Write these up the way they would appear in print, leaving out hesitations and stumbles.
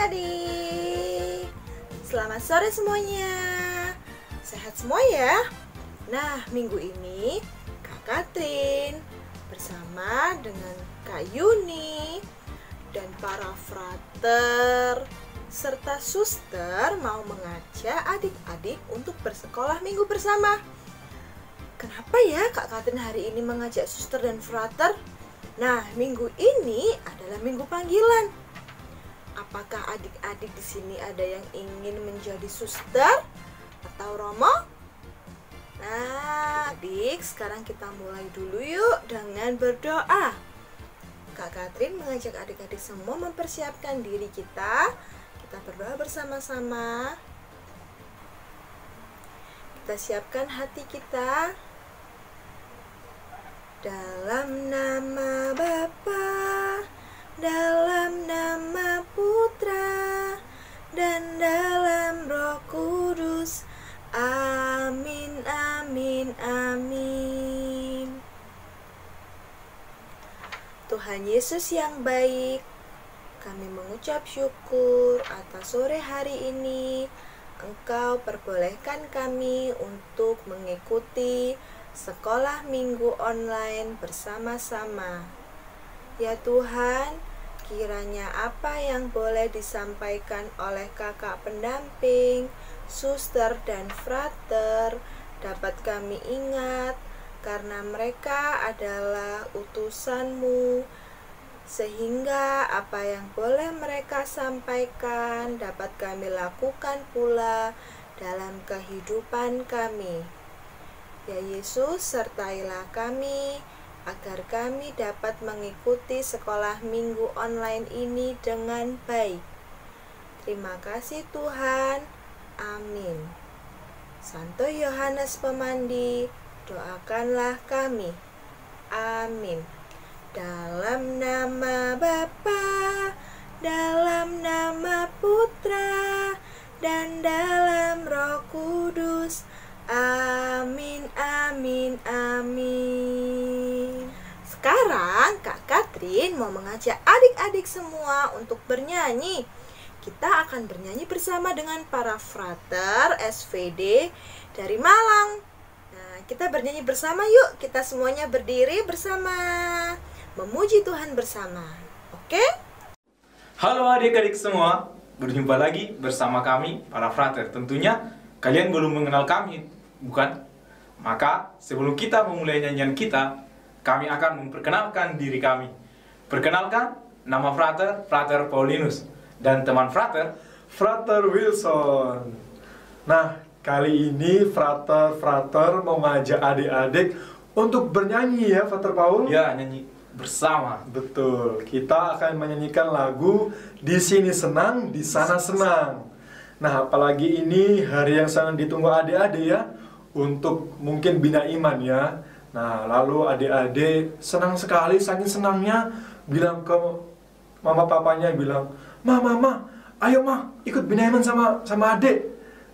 adik-adik. Selamat sore semuanya. Sehat semua ya? Nah, minggu ini Kak Katrin bersama dengan Kak Yuni dan para frater serta suster mau mengajak adik-adik untuk bersekolah minggu bersama. Kenapa ya Kak Katrin hari ini mengajak suster dan frater? Nah, minggu ini adalah minggu panggilan. Apakah adik-adik di sini ada yang ingin menjadi suster atau romo? Nah, adik, sekarang kita mulai dulu yuk dengan berdoa. Kak Katrin mengajak adik-adik semua mempersiapkan diri kita. Kita berdoa bersama-sama. Kita siapkan hati kita. Dalam nama Bapa, dalam nama Putra, dan dalam Roh Kudus. Amin, amin, amin. Tuhan Yesus yang baik, kami mengucap syukur atas sore hari ini. Engkau perbolehkan kami untuk mengikuti sekolah minggu online bersama-sama. Ya Tuhan, kiranya apa yang boleh disampaikan oleh kakak pendamping, suster dan frater dapat kami ingat karena mereka adalah utusan-Mu, sehingga apa yang boleh mereka sampaikan dapat kami lakukan pula dalam kehidupan kami. Ya Yesus, sertailah kami agar kami dapat mengikuti sekolah minggu online ini dengan baik. Terima kasih Tuhan. Amin. Santo Yohanes Pemandi, doakanlah kami. Amin. Dalam nama Bapa, dalam nama Putra, dan dalam Roh Kudus. Amin, amin, amin. Sekarang Kak Katrin mau mengajak adik-adik semua untuk bernyanyi. Kita akan bernyanyi bersama dengan para frater SVD dari Malang. Nah, kita bernyanyi bersama yuk. Kita semuanya berdiri bersama, memuji Tuhan bersama. Oke? Halo adik-adik semua, berjumpa lagi bersama kami para frater. Tentunya kalian belum mengenal kami, bukan? Maka sebelum kita memulai nyanyian kita, kami akan memperkenalkan diri kami. Perkenalkan, nama frater, Frater Paulinus. Dan teman frater, Frater Wilson. Nah, kali ini frater mau ngajak adik-adik untuk bernyanyi ya, Frater Paul? ya nyanyi bersama. Betul, kita akan menyanyikan lagu Di Sini Senang, Di Sana Senang. Nah, apalagi ini hari yang sangat ditunggu adik-adik ya, untuk mungkin bina iman ya. Nah, lalu adik-adik senang sekali, saking senangnya bilang ke mama papanya, bilang, Mama, ayo ikut bina iman sama adik.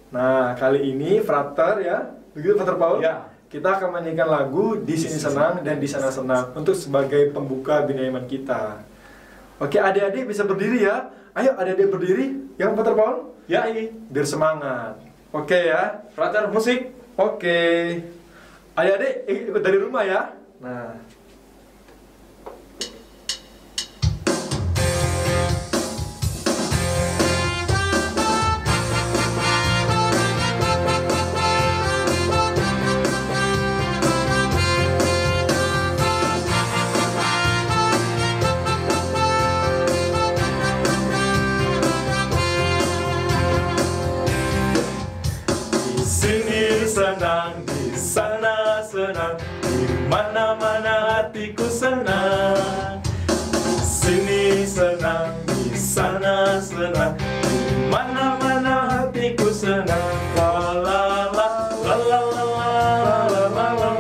Nah, kali ini frater ya, begitu Frater Paul? Ya. Kita akan menyanyikan lagu Di Sini Senang dan Di Sana Senang untuk sebagai pembuka bina iman kita. Oke, adik-adik bisa berdiri ya. Ayo adik-adik berdiri, ya Frater Paul? Ya, ini Biar semangat. Oke ya. frater musik. Oke. Adik-adik ikut dari rumah ya. Nah. Senang, di sana senang, di mana-mana hatiku senang. Di sini senang, di sana senang, di mana-mana hatiku senang. La la la la la la la la la la la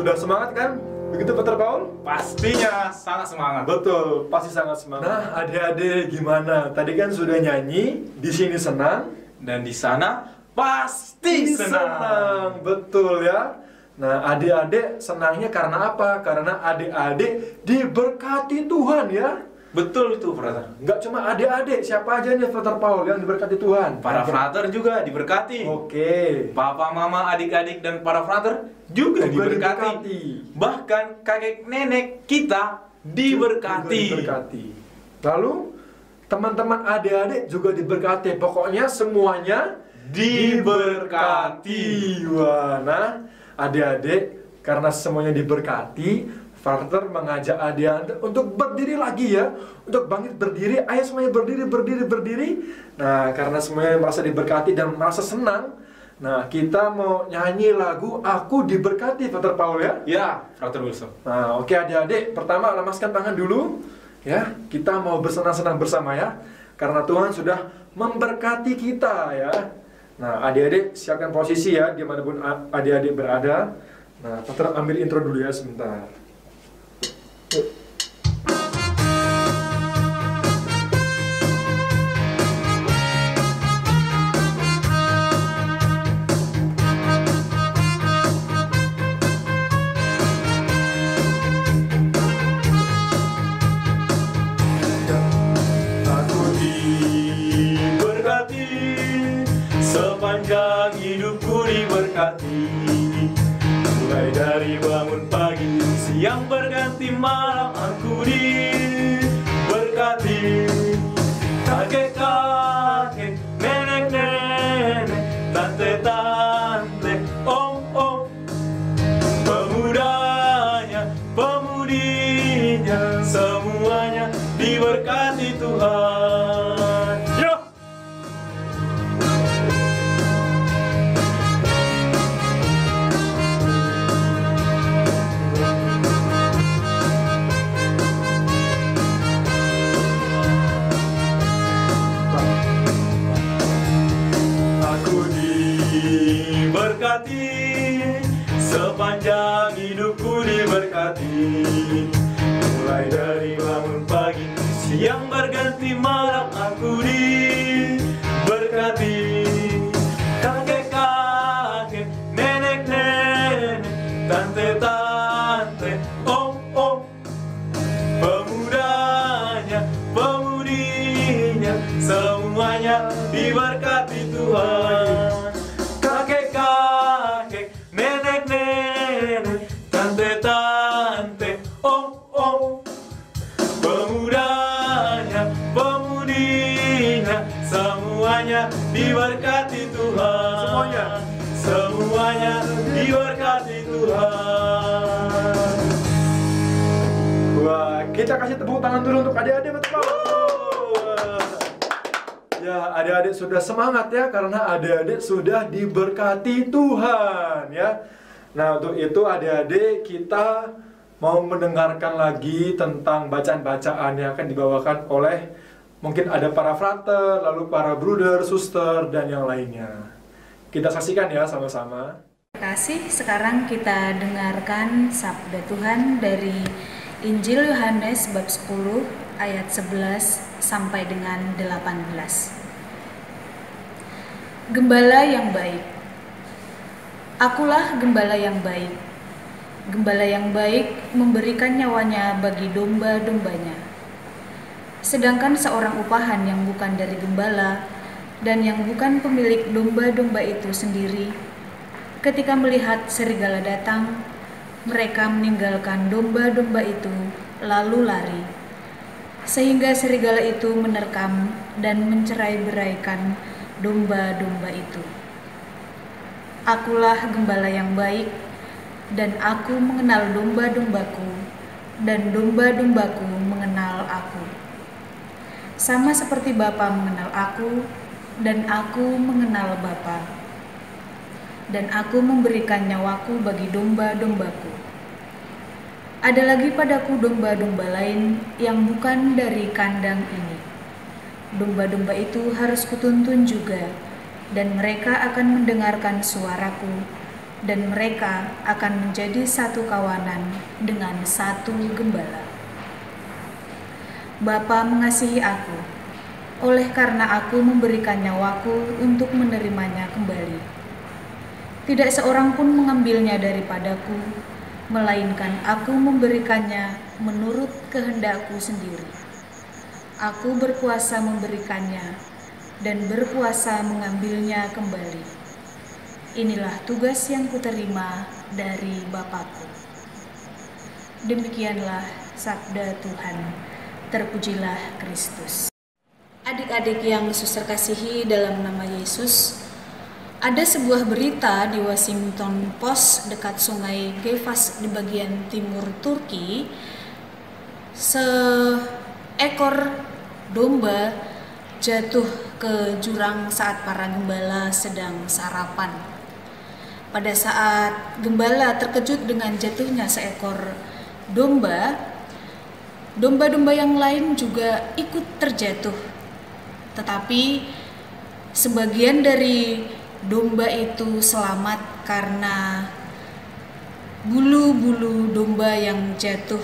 sudah semangat kan? Begitu Brother Paul? Pastinya sangat semangat. Betul, pasti sangat semangat. Nah, adik-adik gimana? Tadi kan sudah nyanyi, di sini senang Dan di sana pasti senang. Betul ya. Nah, adik-adik senangnya karena apa? Karena adik-adik diberkati Tuhan ya. Betul itu, Frater. Enggak cuma adik-adik, siapa aja nih Brother Paul yang diberkati Tuhan? Para frater juga diberkati. Oke. Papa, mama, adik-adik, dan para frater juga diberkati. Bahkan kakek nenek kita diberkati. Lalu teman-teman adik-adik juga diberkati. Pokoknya semuanya diberkati. Wah, nah adik-adik karena semuanya diberkati, Frater mengajak adik-adik untuk berdiri lagi ya, untuk bangkit berdiri. Ayo semuanya berdiri. Nah, karena semuanya merasa diberkati dan merasa senang, nah kita mau nyanyi lagu Aku Diberkati, Frater Paul ya. Ya, Frater Wilson. Nah, oke adik-adik, pertama lemaskan tangan dulu ya. Kita mau bersenang-senang bersama ya, karena Tuhan sudah memberkati kita ya. Nah, adik-adik siapkan posisi ya, dimanapun adik-adik berada. Nah, Frater ambil intro dulu ya sebentar. Sepanjang hidupku diberkati, mulai dari bangun pagi, siang berganti malam aku diberkati. Kakek-kakek, nenek-nenek, tante-tante, om-om, pemudanya, pemudinya, semuanya diberkati Tuhan. Yo! Sepanjang hidupku diberkati, mulai dari bangun pagi, siang berganti malam aku diberkati. Kakek-kakek, nenek-nenek, tante-tante, om-om, pemudanya, pemudinya, semuanya diberkati Tuhan. Kakek-kakek, nenek-nenek, tante-tante, om-om, pemudanya, pemudinya, semuanya diberkati Tuhan. Semuanya diberkati Tuhan. Wah, kita kasih tepuk tangan dulu untuk adik-adik, betul. Ya, adik-adik sudah semangat ya, karena adik-adik sudah diberkati Tuhan ya. Nah, untuk itu adik-adik kita mau mendengarkan lagi tentang bacaan-bacaan yang akan dibawakan oleh mungkin ada para frater, lalu para bruder, suster, dan yang lainnya. Kita saksikan ya sama-sama. Terima kasih. Sekarang kita dengarkan sabda Tuhan dari Injil Yohanes bab 10 ayat 11 sampai dengan 18. Gembala yang baik. Akulah gembala yang baik. Gembala yang baik memberikan nyawanya bagi domba-dombanya. Sedangkan seorang upahan yang bukan dari gembala dan yang bukan pemilik domba-domba itu sendiri, ketika melihat serigala datang, mereka meninggalkan domba-domba itu lalu lari, sehingga serigala itu menerkam dan mencerai-beraikan domba-domba itu. Akulah gembala yang baik, dan aku mengenal domba-dombaku, dan domba-dombaku mengenal aku. Sama seperti Bapa mengenal aku, dan aku mengenal Bapa. Dan aku memberikan nyawaku bagi domba-dombaku. Ada lagi padaku domba-domba lain yang bukan dari kandang ini. Domba-domba itu harus kutuntun juga, dan mereka akan mendengarkan suaraku, dan mereka akan menjadi satu kawanan dengan satu gembala. Bapa mengasihi aku, oleh karena aku memberikan nyawaku untuk menerimanya kembali. Tidak seorang pun mengambilnya daripadaku, melainkan aku memberikannya menurut kehendakku sendiri. Aku berkuasa memberikannya dan berkuasa mengambilnya kembali. Inilah tugas yang kuterima dari Bapakku. Demikianlah sabda Tuhan. Terpujilah Kristus. Adik-adik yang suster kasihi dalam nama Yesus, ada sebuah berita di Washington Post dekat sungai Gefas di bagian timur Turki. Seekor domba jatuh ke jurang saat para gembala sedang sarapan. Pada saat gembala terkejut dengan jatuhnya seekor domba, domba-domba yang lain juga ikut terjatuh. Tetapi sebagian dari domba itu selamat karena bulu-bulu domba yang jatuh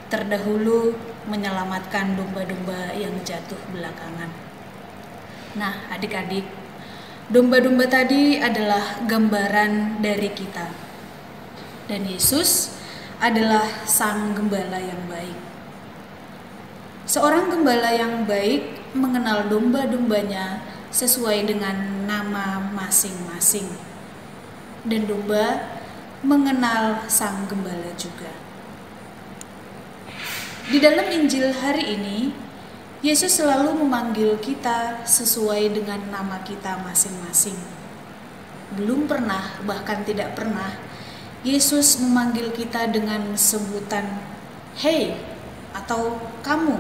terdahulu menyelamatkan domba-domba yang jatuh belakangan. Nah, adik-adik, domba-domba tadi adalah gambaran dari kita. Dan Yesus adalah sang gembala yang baik. Seorang gembala yang baik mengenal domba-dombanya sesuai dengan nama masing-masing. Dan domba mengenal sang gembala juga. Di dalam Injil hari ini, Yesus selalu memanggil kita sesuai dengan nama kita masing-masing. Belum pernah, bahkan tidak pernah, Yesus memanggil kita dengan sebutan "Hei" atau "kamu".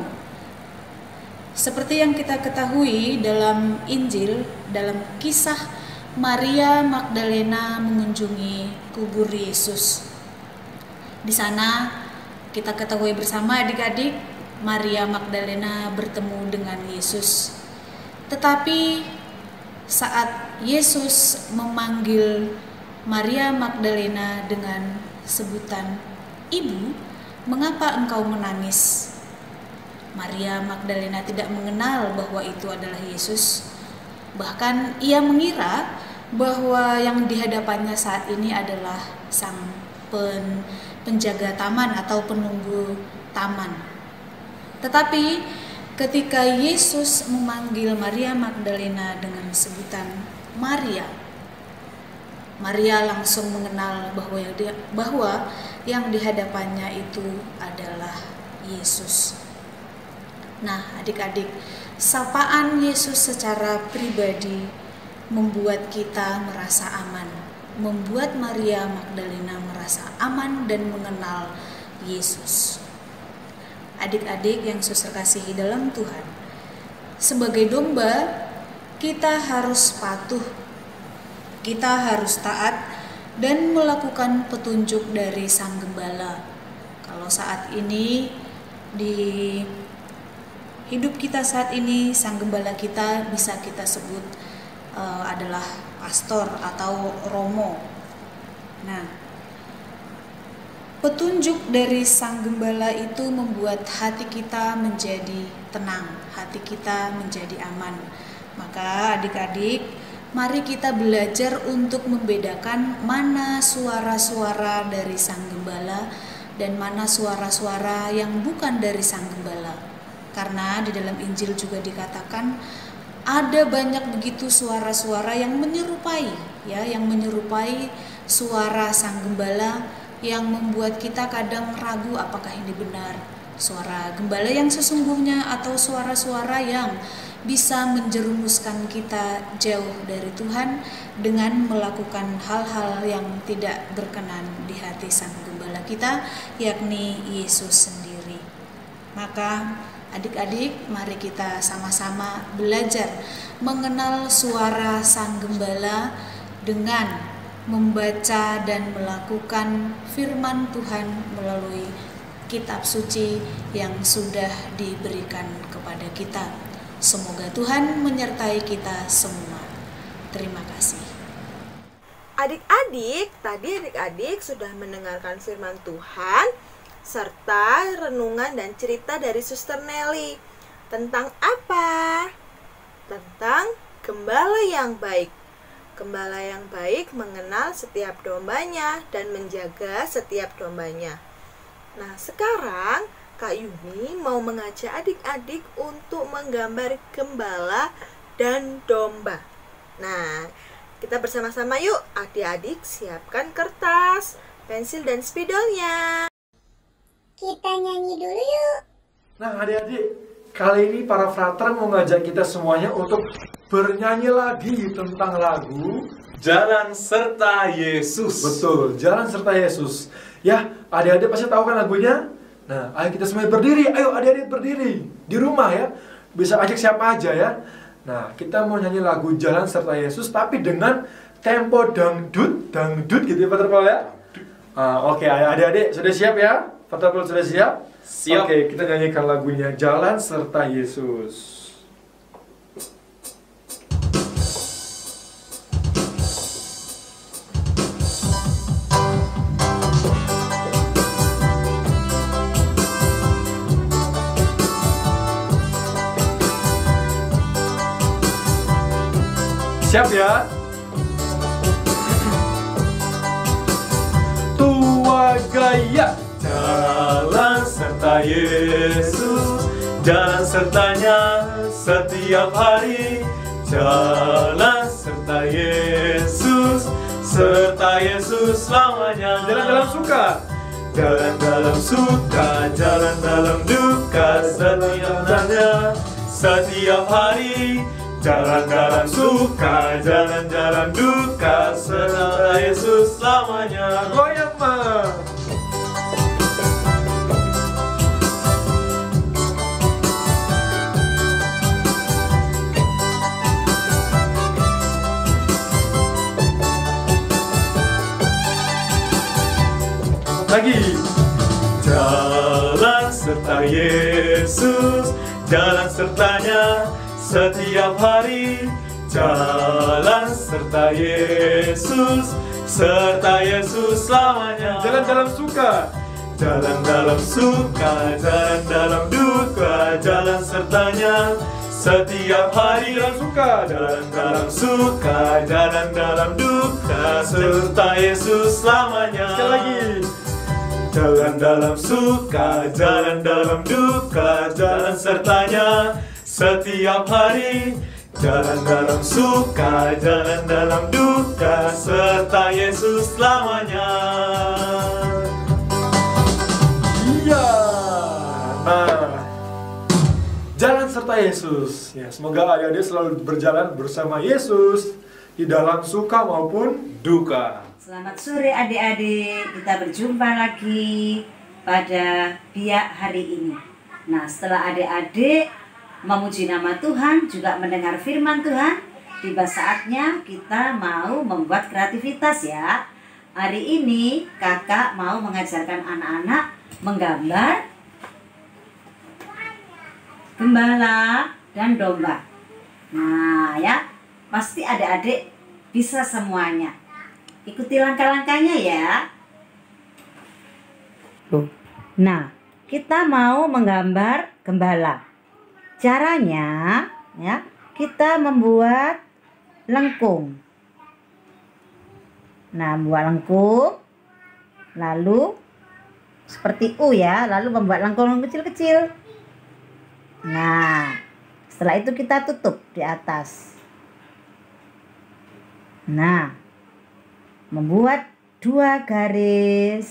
Seperti yang kita ketahui dalam Injil, dalam kisah Maria Magdalena mengunjungi kubur Yesus. Di sana kita ketahui bersama adik-adik, Maria Magdalena bertemu dengan Yesus. Tetapi saat Yesus memanggil Maria Magdalena dengan sebutan "Ibu, mengapa engkau menangis?" Maria Magdalena tidak mengenal bahwa itu adalah Yesus. Bahkan ia mengira bahwa yang di hadapannya saat ini adalah sang penjaga taman atau penunggu taman. Tetapi ketika Yesus memanggil Maria Magdalena dengan sebutan Maria, Maria langsung mengenal bahwa yang di hadapannya itu adalah Yesus. Nah, adik-adik, sapaan Yesus secara pribadi membuat kita merasa aman, membuat Maria Magdalena merasa aman dan mengenal Yesus. Adik-adik yang suster kasihi dalam Tuhan, sebagai domba kita harus patuh, kita harus taat dan melakukan petunjuk dari sang gembala. Kalau saat ini di hidup kita saat ini, sang gembala kita bisa kita sebut adalah pastor atau romo. Nah, petunjuk dari sang gembala itu membuat hati kita menjadi tenang, hati kita menjadi aman. Maka adik-adik, mari kita belajar untuk membedakan mana suara-suara dari sang gembala dan mana suara-suara yang bukan dari sang gembala. Karena di dalam Injil juga dikatakan ada banyak begitu suara-suara yang menyerupai, yang menyerupai suara sang gembala, yang membuat kita kadang ragu apakah ini benar suara gembala yang sesungguhnya atau suara-suara yang bisa menjerumuskan kita jauh dari Tuhan dengan melakukan hal-hal yang tidak berkenan di hati sang gembala kita, yakni Yesus sendiri. Maka adik-adik, mari kita sama-sama belajar mengenal suara sang gembala dengan membaca dan melakukan firman Tuhan melalui kitab suci yang sudah diberikan kepada kita. Semoga Tuhan menyertai kita semua. Terima kasih. Adik-adik, tadi adik-adik sudah mendengarkan firman Tuhan serta renungan dan cerita dari Suster Nelly. Tentang apa? Tentang gembala yang baik. Gembala yang baik mengenal setiap dombanya dan menjaga setiap dombanya. Nah, sekarang Kak Yuni mau mengajak adik-adik untuk menggambar gembala dan domba. Nah, kita bersama-sama yuk. Adik-adik siapkan kertas, pensil, dan spidolnya. Kita nyanyi dulu yuk. Nah adik-adik, kali ini para frater mau ngajak kita semuanya untuk bernyanyi lagi tentang lagu Jalan serta Yesus. Betul, Jalan serta Yesus. Ya, adik-adik pasti tahu kan lagunya? Nah, ayo kita semuanya berdiri. Ayo adik-adik berdiri. Di rumah ya. Bisa ajak siapa aja ya. Nah, kita mau nyanyi lagu Jalan serta Yesus tapi dengan tempo dangdut gitu ya Frater Paul ya. Oke, adik-adik sudah siap ya? Frater Paul sudah siap? Siap. Oke, kita nyanyikan lagunya Jalan serta Yesus. Siap ya? Tua gaya. Jalan serta Yesus, jalan sertanya setiap hari. Jalan serta Yesus selamanya. Jalan dalam suka. Jalan dalam suka, jalan dalam duka, setiap hari. Jalan dalam suka, jalan dalam duka, serta Yesus selamanya. Goyang mah. Lagi. Jalan serta Yesus, jalan sertanya setiap hari. Jalan serta Yesus selamanya. Jalan dalam suka. Jalan dalam suka, jalan dalam duka, jalan sertanya setiap hari. Dalam suka. Jalan dalam suka, jalan dalam duka, serta Yesus selamanya. Sekali lagi. Jalan dalam suka, jalan dalam duka, jalan sertanya setiap hari. Jalan dalam suka, jalan dalam duka, serta Yesus selamanya. Iya. Nah, jalan serta Yesus. Ya, semoga adik-adik selalu berjalan bersama Yesus di dalam suka maupun Duka. Selamat sore adik-adik, kita berjumpa lagi pada Biak hari ini. Nah, setelah adik-adik memuji nama Tuhan, juga mendengar firman Tuhan, tiba saatnya kita mau membuat kreativitas ya. Hari ini kakak mau mengajarkan anak-anak menggambar gembala dan domba. Nah ya, pasti adik-adik bisa semuanya. Ikuti langkah-langkahnya ya. Nah, kita mau menggambar gembala. Caranya ya, kita membuat lengkung. Nah, membuat lengkung, lalu seperti U ya, lalu membuat lengkung kecil-kecil. Nah, setelah itu kita tutup di atas. Nah, membuat 2 garis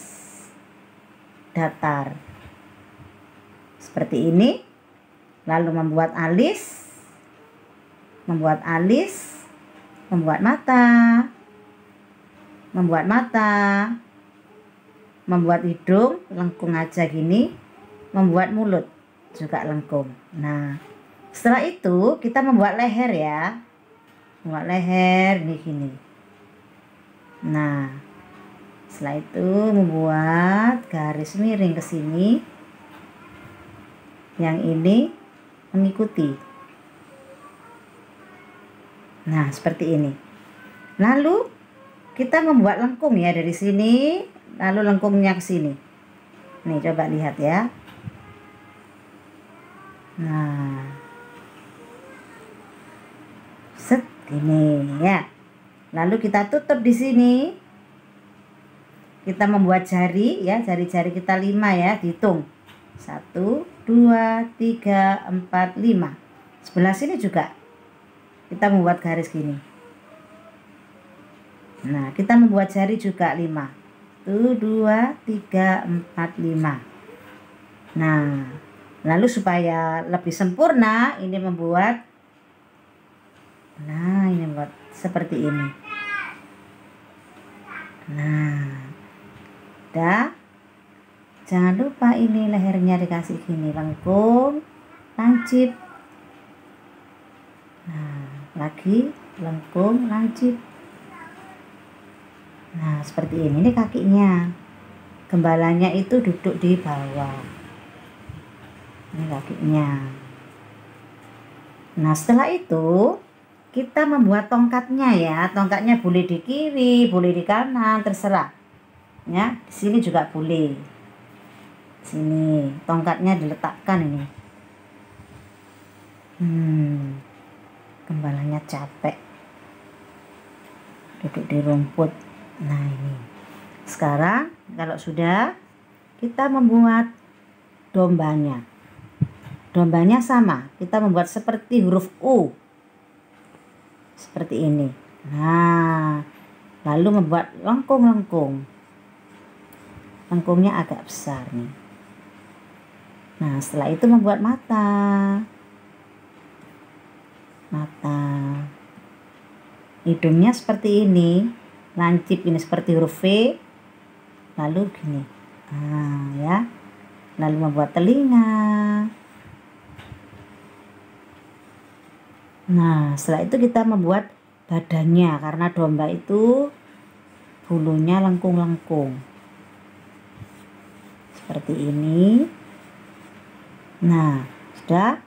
datar seperti ini, lalu membuat alis, membuat mata, membuat hidung lengkung aja gini, membuat mulut juga lengkung. Nah, setelah itu kita membuat leher ya, membuat leher ini gini. Nah, setelah itu membuat garis miring ke sini. Yang ini mengikuti. Nah, seperti ini. Lalu kita membuat lengkung ya dari sini, lalu lengkungnya ke sini. Nih coba lihat ya. Nah, set ini ya. Lalu kita tutup di sini. Kita membuat jari ya, jari-jari kita 5 ya, dihitung. 1, 2, 3, 4, 5. Sebelah sini juga kita membuat garis gini. Nah, kita membuat jari juga 5. 1, 2, 3, 4, 5. Nah, lalu supaya lebih sempurna, ini membuat, nah ini membuat seperti ini. Nah, dah. Jangan lupa ini lehernya dikasih gini, lengkung, lancip. Nah, lagi lengkung, lancip. Nah, seperti ini kakinya. Gembalanya itu duduk di bawah. Ini kakinya. Nah, setelah itu kita membuat tongkatnya ya. Tongkatnya boleh di kiri, boleh di kanan, terserah. Ya, di sini juga boleh. Sini, tongkatnya diletakkan ini. Gembalanya capek. Duduk di rumput. Nah, ini. Sekarang kalau sudah, kita membuat dombanya. Dombanya sama, kita membuat seperti huruf U. Seperti ini. Nah, lalu membuat lengkung-lengkung. Lengkungnya agak besar nih. Nah, setelah itu membuat mata. Mata. Hidungnya seperti ini. Lancip ini seperti huruf V. Lalu gini. Nah, ya. Lalu membuat telinga. Nah, setelah itu kita membuat badannya. Karena domba itu bulunya lengkung-lengkung. Seperti ini. Nah, sudah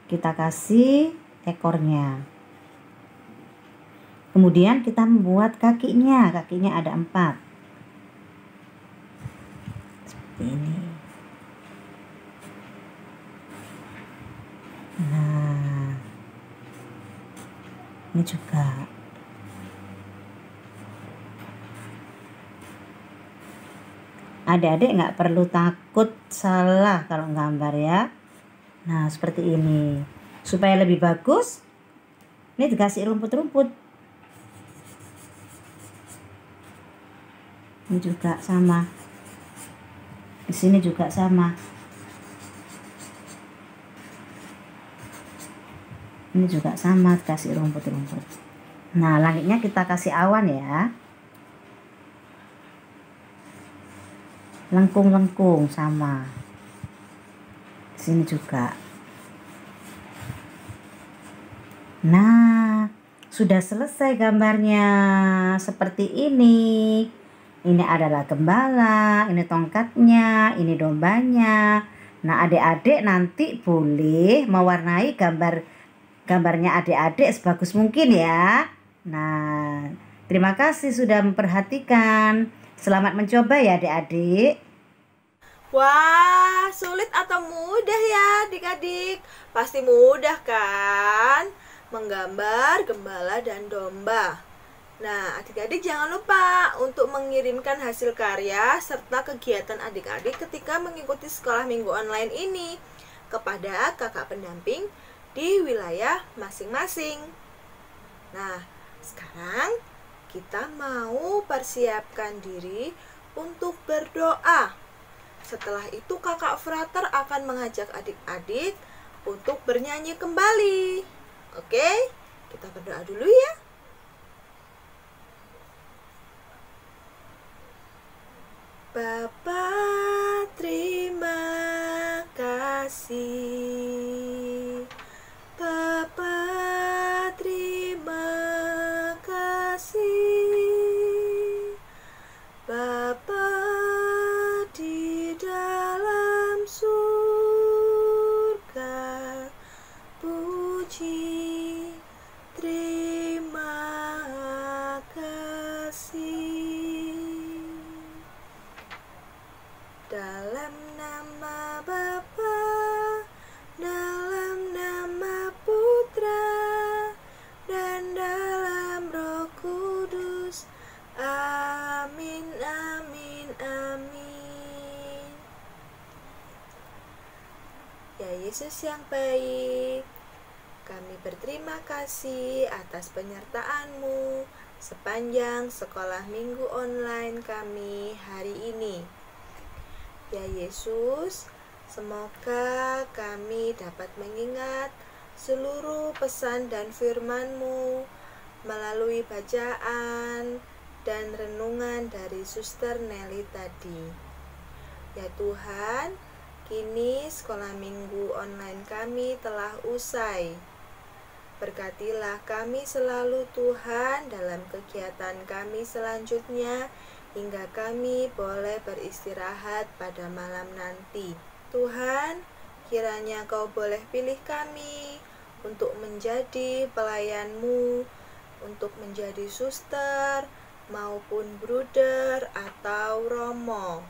kita kasih ekornya. Kemudian kita membuat kakinya. Kakinya ada 4. Seperti ini. Nah, ini juga. Adik-adik nggak perlu takut salah kalau gambar ya. Nah, seperti ini. Supaya lebih bagus, ini dikasih rumput-rumput. Ini juga sama. Di sini juga sama. Ini juga sama, kasih rumput-rumput. Nah, langitnya kita kasih awan ya. Lengkung-lengkung sama. Di sini juga. Nah, sudah selesai gambarnya. Seperti ini. Ini adalah gembala, ini tongkatnya, ini dombanya. Nah, adik-adik nanti boleh mewarnai gambarnya adik-adik sebagus mungkin ya. Nah, terima kasih sudah memperhatikan. Selamat mencoba ya adik-adik. Wah, sulit atau mudah ya adik-adik? Pasti mudah kan? Menggambar gembala dan domba. Nah, adik-adik jangan lupa untuk mengirimkan hasil karya serta kegiatan adik-adik ketika mengikuti sekolah minggu online ini kepada kakak pendamping di wilayah masing-masing. Nah, sekarang kita mau persiapkan diri untuk berdoa. Setelah itu kakak Frater akan mengajak adik-adik untuk bernyanyi kembali. Oke, kita berdoa dulu ya. Bapa, terima kasih. Bapa, terima kasih. Bapa di dalam surga, puji, terima kasih. kasih. Dalam nama Bapa, dalam nama Putra, dan dalam Roh Kudus. Amin, amin, amin. Ya Yesus yang baik, kami berterima kasih atas penyertaan-Mu sepanjang sekolah minggu online kami hari ini. Ya Yesus, semoga kami dapat mengingat seluruh pesan dan firman-Mu melalui bacaan dan renungan dari Suster Nelly tadi. Ya Tuhan, kini sekolah minggu online kami telah usai. Berkatilah kami selalu Tuhan dalam kegiatan kami selanjutnya, hingga kami boleh beristirahat pada malam nanti. Tuhan, kiranya Kau boleh pilih kami untuk menjadi pelayan-Mu, untuk menjadi suster maupun bruder atau romo.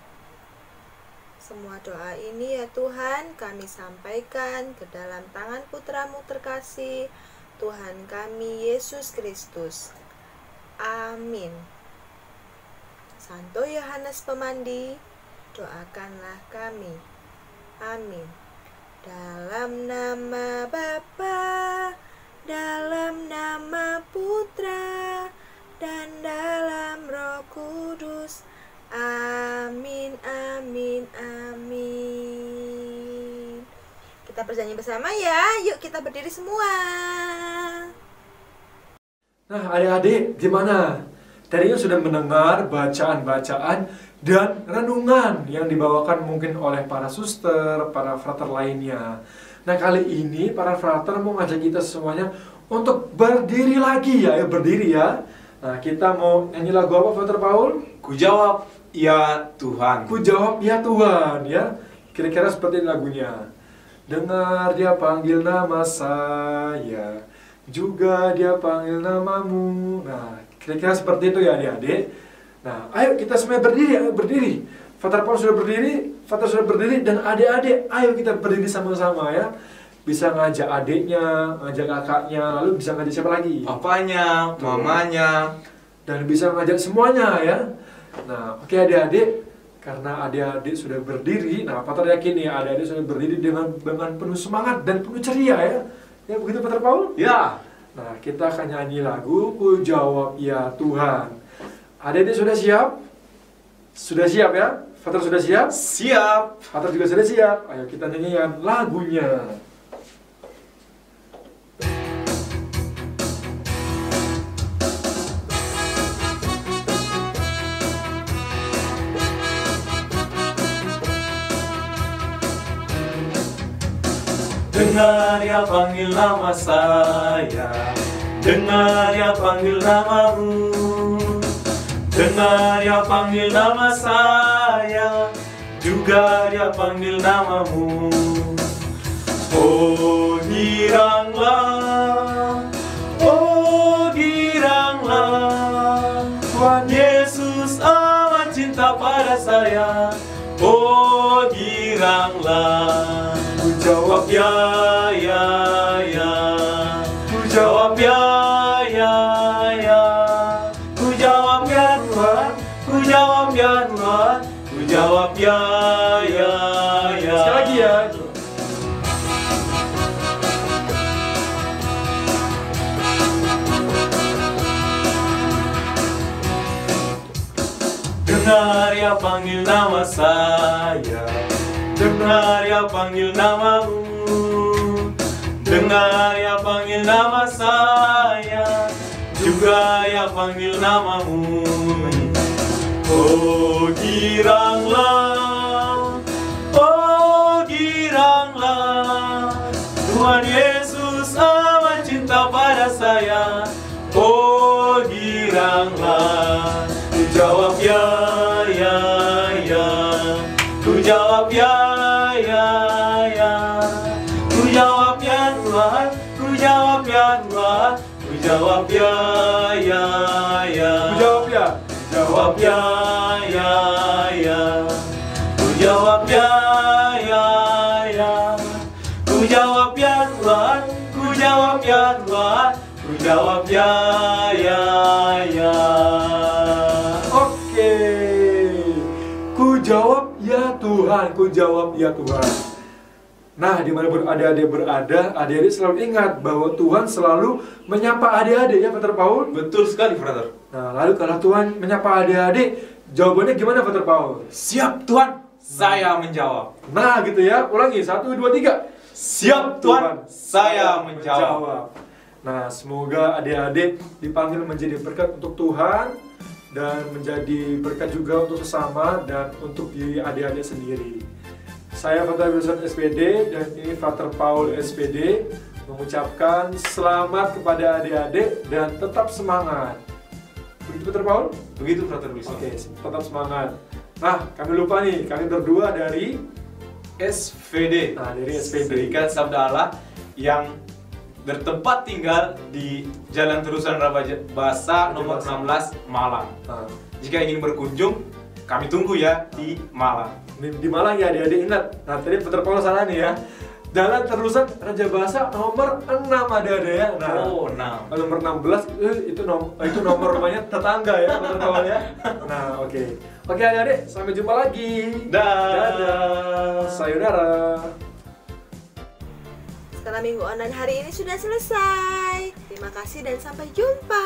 Semua doa ini ya Tuhan kami sampaikan ke dalam tangan putra-Mu terkasih, Tuhan kami Yesus Kristus. Amin. Santo Yohanes Pemandi, doakanlah kami. Amin. Dalam nama Bapa, dalam nama Putra, dan dalam Roh Kudus. Amin, amin, amin. Kita bernyanyi bersama ya. Yuk kita berdiri semua. Nah, adik-adik gimana? Tadinya sudah mendengar bacaan-bacaan dan renungan yang dibawakan mungkin oleh para suster, para frater lainnya. Nah, kali ini para frater mau ngajak kita semuanya untuk berdiri lagi ya, berdiri ya. Nah, kita mau nyanyi lagu apa, Frater Paul? Ku jawab, ya Tuhan. Ku jawab, ya Tuhan, ya. Kira-kira seperti lagunya. Dengar dia panggil nama saya, juga dia panggil namamu. Nah, kira-kira seperti itu ya adik-adik. Nah, ayo kita semuanya berdiri, ayo berdiri. Frater Paul sudah berdiri, Frater sudah berdiri, dan adik-adik, ayo kita berdiri sama-sama ya. Bisa ngajak adiknya, ngajak kakaknya, lalu bisa ngajak siapa lagi? Papanya, mamanya, dan bisa ngajak semuanya ya. Nah, oke adik-adik, karena adik-adik sudah berdiri, nah Frater yakin nih adik-adik sudah berdiri dengan penuh semangat dan penuh ceria ya. Ya begitu Frater Paul? ya. Nah, kita akan nyanyi lagu Ku Jawab Ya Tuhan. Adik-adik sudah siap? Sudah siap ya? Frater sudah siap? Siap. Frater juga sudah siap. Ayo kita nyanyikan lagunya. Dengar ya panggil nama saya, dengar ya panggil namamu. Dengar ya panggil nama saya, juga dia panggil namamu. Oh giranglah, oh giranglah, Tuhan Yesus amat cinta pada saya. Oh giranglah, Ku jawab ya, ya, ya. Ku jawab ya, ya, ya. Ku jawab ya Tuhan, ku jawab ya Tuhan, ku jawab ya, ya, ya. sekali lagi ya. Dengar ya panggil nama saya, dengar ya panggil namamu. Dengar ya panggil nama saya, juga ya panggil namamu. Oh giranglah, oh giranglah, Tuhan Yesus amat cinta pada saya. Oh giranglah, ku jawab ya, ya, ya. Ku jawab ya, ya, ya. Ku jawab ya Tuhan, ku jawab ya Tuhan, ku jawab ya, ya, ya. Ku jawab ya. jawab ya, ku jawab ya, ku jawab ya Tuhan, ku jawab ya Tuhan, ku jawab ya. Oke, ku jawab ya Tuhan, ku jawab ya Tuhan. Nah, dimanapun adik-adik berada, adik-adik selalu ingat bahwa Tuhan selalu menyapa adik-adik ya, Frater Paul. Betul sekali, Frater. Nah, lalu kalau Tuhan menyapa adik-adik, jawabannya gimana, Frater Paul? Siap Tuhan, saya menjawab. Nah, gitu ya. Ulangi, 1, 2, 3. Siap Tuhan, saya menjawab. Nah, semoga adik-adik dipanggil menjadi berkat untuk Tuhan dan menjadi berkat juga untuk sesama dan untuk diri adik-adik sendiri. Saya Frater Wilson SPD dan ini Frater Paul SPD mengucapkan selamat kepada adik-adik dan tetap semangat. Begitu Frater Paul? Begitu Frater Wilson. Oke, tetap semangat. Nah, kami lupa nih, kami berdua dari SVD. Nah, dari SVD. Serikat Sabda Allah yang bertempat tinggal di Jalan Terusan Rababasa nomor 16 Malang. Nah, Jika ingin berkunjung, kami tunggu ya di Malang. di Malang ya adik-adik, ingat. Nah, tadi Frater Paul salah nih ya. Jalan Terusan Rajabasa nomor 6 adik-adik ya. Nah, Nah, nomor 16 itu nomor rumahnya tetangga ya, Frater Paul ya. Nah, oke. Oke adik-adik, sampai jumpa lagi. Dadah. Sayonara. Setelah minggu online hari ini sudah selesai. Terima kasih dan sampai jumpa.